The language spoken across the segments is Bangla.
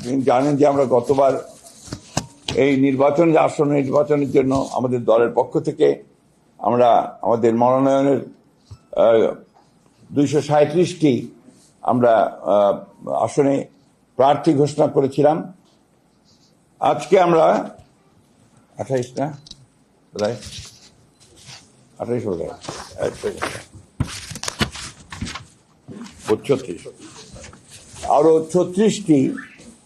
আপনি জানেন যে আমরা গতবার এই আসন্ন নির্বাচনের জন্য আমাদের দলের পক্ষ থেকে আমরা আমাদের মনোনয়নের 237টি আমরা আসনে প্রার্থী ঘোষণা করেছিলাম। আজকে আমরা 28 না বোধহয় 28 বোধহয় 36 আরো 36টি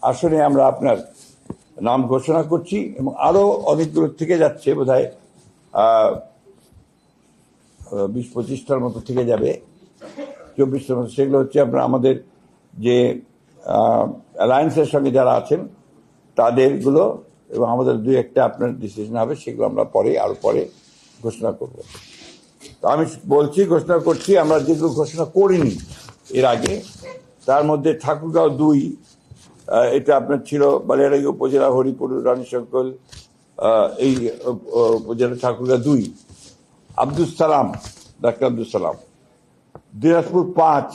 আসনে আমরা আপনার নাম ঘোষণা করছি এবং আরো অনেকগুলো থেকে যাচ্ছে বোধহয় 20-25টার মতো থেকে যাবে, 24টার মতো। সেগুলো হচ্ছে আপনার আমাদের যে অ্যালায়েন্সের সঙ্গে যারা আছেন তাদেরগুলো, এবং আমাদের 2-1টা আপনার ডিসিশন হবে, সেগুলো আমরা আরো পরে ঘোষণা করব। তো আমি ঘোষণা করছি আমরা যেগুলো ঘোষণা করিনি এর আগে, তার মধ্যে ঠাকুরগাঁও 2, এটা আপনার ছিল বালিয়াড়াই উপজেলা হরিপুর রানীশঙ্কল, এই উপজেলা ঠাকুরগাঁও 2, ডাক্তার আব্দুল সালাম। দিনাজপুর 5,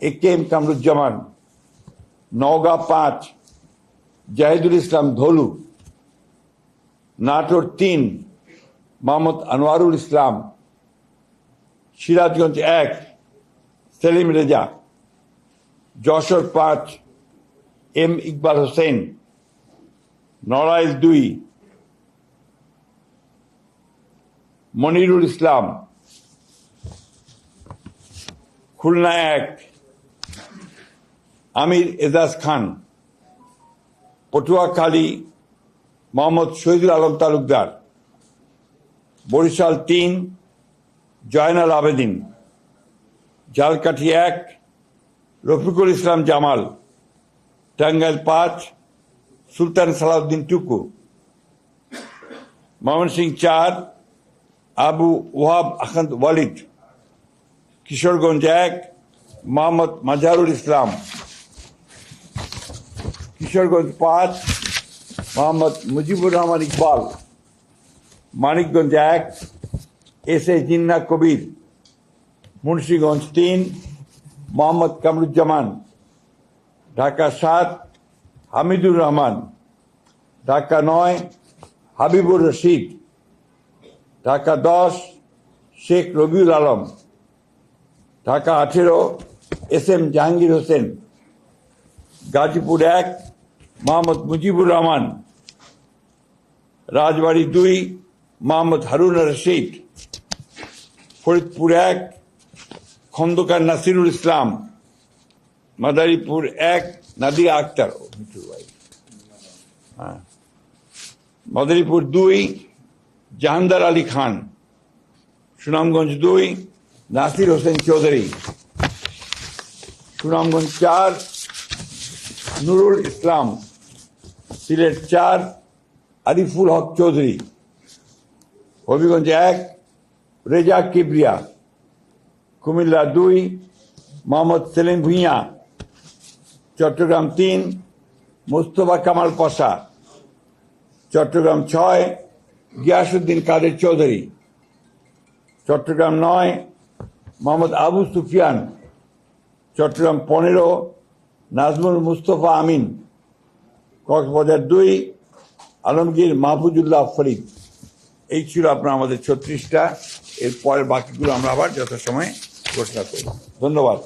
AK-M কামরুজ্জামান। নওগাঁ 5, জাহিদুল ইসলাম ধলু। নাটোর 3, মোহাম্মদ আনোয়ারুল ইসলাম। সিরাজগঞ্জ 1, সেলিম রেজা। যশোর 5, M ইকবাল হোসেন। নড়াইল 2, মনিরুল ইসলাম। খুলনা 1, আমির এজাজ খান। পটুয়াখালী মোহাম্মদ শহীদুল আলম তালুকদার। বরিশাল 3, জয়নাল আবেদিন। ঝালকাঠি 1, রফিকুল ইসলাম জামাল। টাঙ্গাইল 5, সুলতান সালাউদ্দিন টুকু। ময়মনসিংহ 4, আবু ওয়াহাব আহমদ ওয়ালিদ। কিশোরগঞ্জ 1, মোহাম্মদ মাজহারুল ইসলাম। কিশোরগঞ্জ 5, মোহাম্মদ মুজিবুর রহমান ইকবাল। মানিকগঞ্জ 1, SA জিন্না কবির। মুন্সিগঞ্জ 3, মোহাম্মদ কামরুজ্জামান। ঢাকা 7, হামিদুর রহমান। ঢাকা 9, হাবিবুর রশিদ। ঢাকা 10, শেখ রবিউল আলম। ঢাকা 18, SM জাহাঙ্গীর হোসেন। গাজীপুর 1, মোহাম্মদ মুজিবুর রহমান। রাজবাড়ী 2, মোহাম্মদ হারুন রশিদ। ফরিদপুর 1, খন্দকার নাসিরুল ইসলাম। মাদারীপুর 1, নাদিয়া আক্তার। মাদারীপুর 2, জাহানদার আলী খান। সুনামগঞ্জ 2, নাসির হোসেন চৌধুরী। সুনামগঞ্জ 4, নুরুল ইসলাম। সিলেট 4, আরিফুল হক চৌধুরী। হবিগঞ্জ 1, রেজা কিবরিয়া। কুমিল্লা 2, মোহাম্মদ সেলিম ভুঁইয়া। চট্টগ্রাম 3, মোস্তফা কামাল পাশা। চট্টগ্রাম 6, গিয়াসউদ্দিন কাদের চৌধুরী। চট্টগ্রাম 9, মোহাম্মদ আবু সুফিয়ান। চট্টগ্রাম 15, নাজমুল মুস্তফা আমিন। কক্সবাজার 2, আলমগীর মাহফুজুল্লাহ ফরিদ। এই ছিল আপনার আমাদের 36টা। এর পরের বাকিগুলো আমরা আবার যথাসময়ে ঘোষণা করব। ধন্যবাদ।